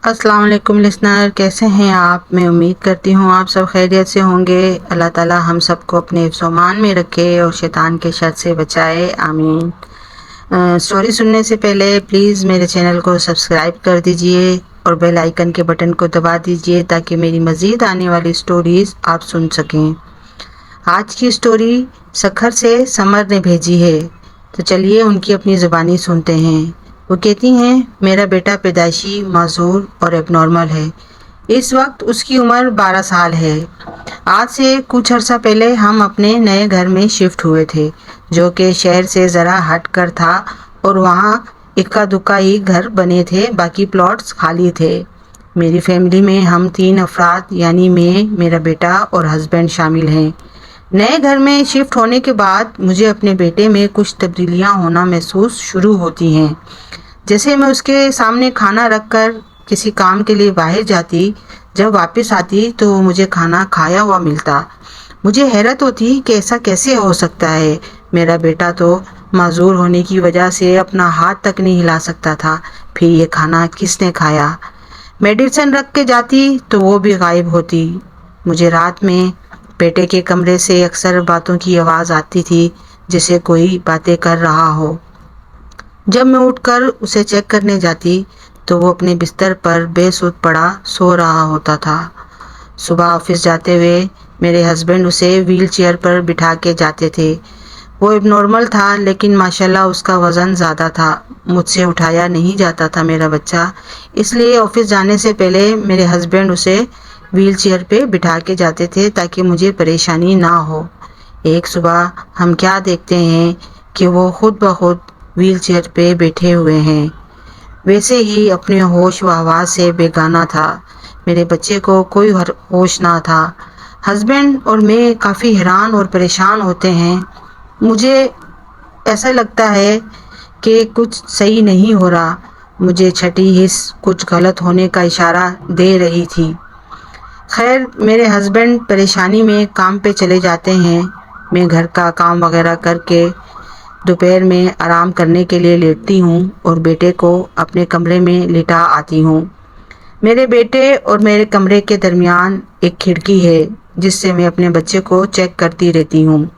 अस्सलाम वालेकुम लिसनर, कैसे हैं आप। मैं उम्मीद करती हूँ आप सब खैरियत से होंगे। अल्लाह ताला हम सबको अपने हिफ्ज़-ओ-मान में रखे और शैतान के शर से बचाए, आमीन। स्टोरी सुनने से पहले प्लीज़ मेरे चैनल को सब्सक्राइब कर दीजिए और बेल आइकन के बटन को दबा दीजिए ताकि मेरी मज़ीद आने वाली स्टोरीज़ आप सुन सकें। आज की स्टोरी सखर से समर ने भेजी है, तो चलिए उनकी अपनी ज़ुबानी सुनते हैं। वो कहती हैं, मेरा बेटा पैदाइशी माजूर और एबनॉर्मल है। इस वक्त उसकी उम्र 12 साल है। आज से कुछ अर्सा पहले हम अपने नए घर में शिफ्ट हुए थे, जो कि शहर से ज़रा हट कर था और वहाँ इक्का दुक्का ही घर बने थे, बाकी प्लॉट्स खाली थे। मेरी फैमिली में हम 3 अफराद यानी मैं, मेरा बेटा और हस्बैंड शामिल हैं। नए घर में शिफ्ट होने के बाद मुझे अपने बेटे में कुछ तब्दीलियां होना महसूस शुरू होती हैं। जैसे मैं उसके सामने खाना रखकर किसी काम के लिए बाहर जाती, जब वापस आती तो वो मुझे खाना खाया हुआ मिलता। मुझे हैरत होती कि ऐसा कैसे हो सकता है। मेरा बेटा तो माजूर होने की वजह से अपना हाथ तक नहीं हिला सकता था, फिर ये खाना किसने खाया। मेडिसिन रख के जाती तो वो भी गायब होती। मुझे रात में बेटे के कमरे से अक्सर बातों की आवाज़ आती थी, जैसे कोई बातें कर रहा हो। जब मैं उठकर उसे चेक करने जाती तो वो अपने बिस्तर पर बेसुध पड़ा सो रहा होता था। सुबह ऑफिस जाते हुए मेरे हस्बैंड उसे व्हील चेयर पर बिठा के जाते थे। वो एबनॉर्मल था, लेकिन माशाल्लाह उसका वज़न ज़्यादा था। मुझसे उठाया नहीं जाता था मेरा बच्चा, इसलिए ऑफिस जाने से पहले मेरे हस्बैंड उसे व्हील चेयर पे बिठा के जाते थे ताकि मुझे परेशानी ना हो। एक सुबह हम क्या देखते हैं कि वो खुद ब खुद व्हील चेयर पे बैठे हुए हैं, वैसे ही अपने होश व आवाज़ से बेगाना था। मेरे बच्चे को कोई होश ना था। हस्बैंड और मैं काफ़ी हैरान और परेशान होते हैं। मुझे ऐसा लगता है कि कुछ सही नहीं हो रहा। मुझे छठी हिस्स कुछ गलत होने का इशारा दे रही थी। खैर, मेरे हस्बैंड परेशानी में काम पे चले जाते हैं। मैं घर का काम वगैरह करके दोपहर में आराम करने के लिए लेटती हूँ और बेटे को अपने कमरे में लिटा आती हूँ। मेरे बेटे और मेरे कमरे के दरमियान एक खिड़की है, जिससे मैं अपने बच्चे को चेक करती रहती हूँ।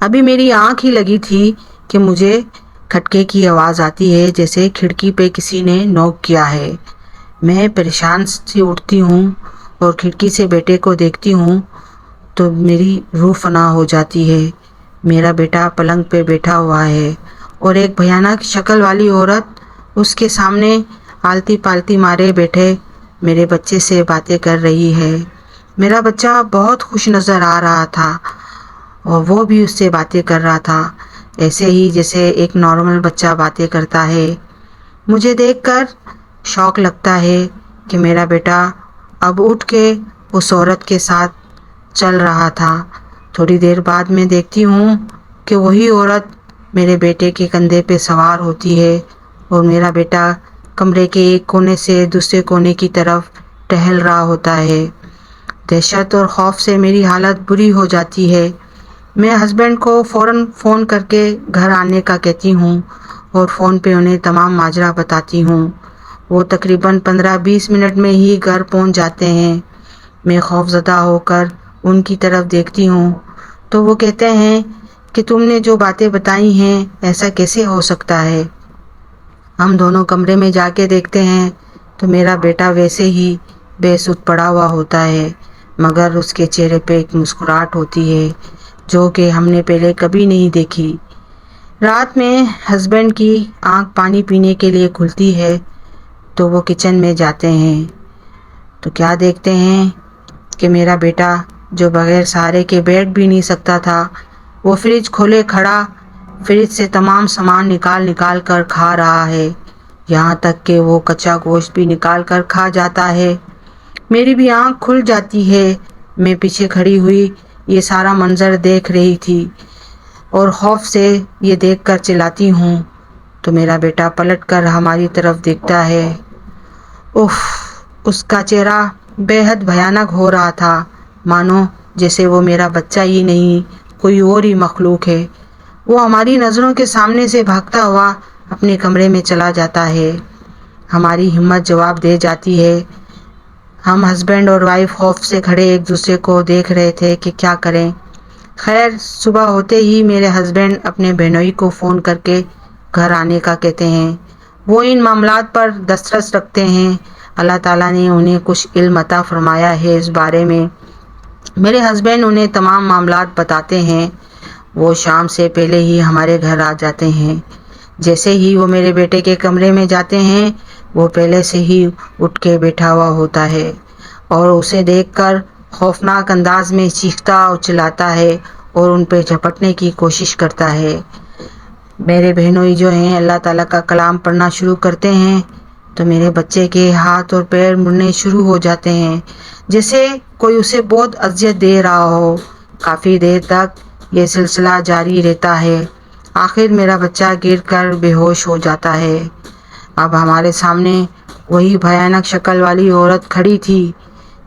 अभी मेरी आँख ही लगी थी कि मुझे खटके की आवाज़ आती है, जैसे खिड़की पे किसी ने नॉक किया है। मैं परेशान सी उठती हूँ और खिड़की से बेटे को देखती हूँ तो मेरी रूह फना हो जाती है। मेरा बेटा पलंग पे बैठा हुआ है और एक भयानक शक्ल वाली औरत उसके सामने आलती पालती मारे बैठे मेरे बच्चे से बातें कर रही है। मेरा बच्चा बहुत खुश नज़र आ रहा था और वो भी उससे बातें कर रहा था, ऐसे ही जैसे एक नॉर्मल बच्चा बातें करता है। मुझे देखकर शौक लगता है कि मेरा बेटा अब उठ के उस औरत के साथ चल रहा था। थोड़ी देर बाद मैं देखती हूँ कि वही औरत मेरे बेटे के कंधे पे सवार होती है और मेरा बेटा कमरे के एक कोने से दूसरे कोने की तरफ टहल रहा होता है। दहशत और खौफ से मेरी हालत बुरी हो जाती है। मैं हस्बैंड को फ़ौरन फ़ोन करके घर आने का कहती हूँ और फ़ोन पे उन्हें तमाम माजरा बताती हूँ। वो तकरीबन 15-20 मिनट में ही घर पहुँच जाते हैं। मैं खौफज़दा होकर उनकी तरफ देखती हूँ तो वो कहते हैं कि तुमने जो बातें बताई हैं, ऐसा कैसे हो सकता है। हम दोनों कमरे में जाके देखते हैं तो मेरा बेटा वैसे ही बेसुध पड़ा हुआ होता है, मगर उसके चेहरे पे एक मुस्कुराहट होती है जो कि हमने पहले कभी नहीं देखी। रात में हस्बैंड की आंख पानी पीने के लिए खुलती है तो वो किचन में जाते हैं तो क्या देखते हैं कि मेरा बेटा, जो बगैर सहारे के बैठ भी नहीं सकता था, वो फ्रिज खोले खड़ा फ्रिज से तमाम सामान निकाल निकाल कर खा रहा है। यहाँ तक कि वो कच्चा गोश्त भी निकाल कर खा जाता है। मेरी भी आंख खुल जाती है। मैं पीछे खड़ी हुई ये सारा मंजर देख रही थी और खौफ से ये देखकर चिल्लाती हूँ तो मेरा बेटा पलटकर हमारी तरफ देखता है। उफ, उसका चेहरा बेहद भयानक हो रहा था, मानो जैसे वो मेरा बच्चा ही नहीं कोई और ही मखलूक है। वो हमारी नज़रों के सामने से भागता हुआ अपने कमरे में चला जाता है। ہماری ہمت جواب دے جاتی ہے۔ ہم ہسبینڈ اور وائف خوف سے کھڑے ایک دوسرے کو دیکھ رہے تھے کہ کیا کریں۔ خیر صبح ہوتے ہی میرے ہسبینڈ اپنے بہنوئی کو فون کر کے گھر آنے کا کہتے ہیں۔ وہ ان معاملات پر دسترس رکھتے ہیں۔ اللہ تعالیٰ نے انہیں کچھ علم عطا فرمایا ہے اس بارے میں۔ میرے ہسبینڈ انہیں تمام معاملات بتاتے ہیں۔ وہ شام سے پہلے ہی ہمارے گھر آ جاتے ہیں۔ جیسے ہی وہ میرے بیٹے کے کمرے میں جاتے ہیں وہ پہلے سے ہی اٹھ کے بیٹھا ہوا ہوتا ہے اور اسے دیکھ کر خوفناک انداز میں چیختا اور چلاتا ہے اور ان پہ جھپٹنے کی کوشش کرتا ہے۔ میرے بہنوئی جو ہیں اللہ تعالیٰ کا کلام پڑھنا شروع کرتے ہیں تو میرے بچے کے ہاتھ اور پیر مڑنے شروع ہو جاتے ہیں، جیسے کوئی اسے بہت اذیت دے رہا ہو۔ کافی دیر تک یہ سلسلہ جاری رہتا ہے۔ آخر میرا بچہ گر کر بے ہوش ہو جاتا ہے۔ اب ہمارے سامنے وہی بھیانک شکل والی عورت کھڑی تھی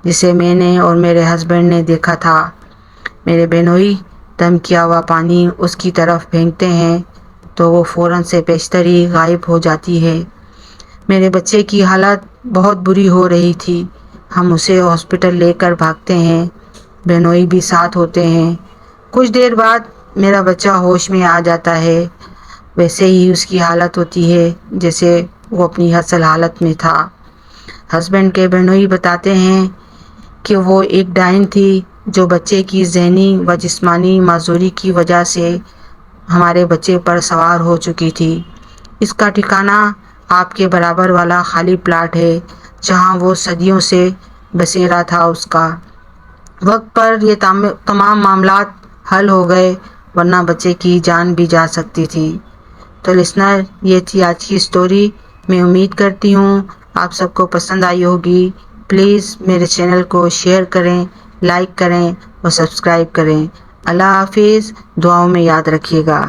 جسے میں نے اور میرے ہسبینڈ نے دیکھا تھا۔ میرے بہنوئی دم کیا ہوا پانی اس کی طرف پھینکتے ہیں تو وہ فوراً سے پیشتر ہی غائب ہو جاتی ہے۔ میرے بچے کی حالت بہت بری ہو رہی تھی۔ ہم اسے ہاسپٹل لے کر بھاگتے ہیں، بہنوئی بھی ساتھ ہوتے ہیں۔ کچھ دیر بعد میرا بچہ ہوش میں آ جاتا ہے۔ ویسے ہی اس کی حالت ہوتی ہے جیسے وہ اپنی اصل حالت میں تھا۔ ہسبینڈ کے بہنوئی بتاتے ہیں کہ وہ ایک ڈائن تھی جو بچے کی ذہنی و جسمانی معذوری کی وجہ سے ہمارے بچے پر سوار ہو چکی تھی۔ اس کا ٹھکانہ آپ کے برابر والا خالی پلاٹ ہے جہاں وہ صدیوں سے بسیرا تھا۔ اس کا وقت پر یہ تمام معاملات حل ہو گئے ورنہ بچے کی جان بھی جا سکتی تھی۔ تو لسنر، یہ تھی آج کی سٹوری۔ میں امید کرتی ہوں آپ سب کو پسند آئی ہوگی۔ پلیز میرے چینل کو شیئر کریں، لائک کریں اور سبسکرائب کریں۔ اللہ حافظ، دعاؤں میں یاد رکھیے گا۔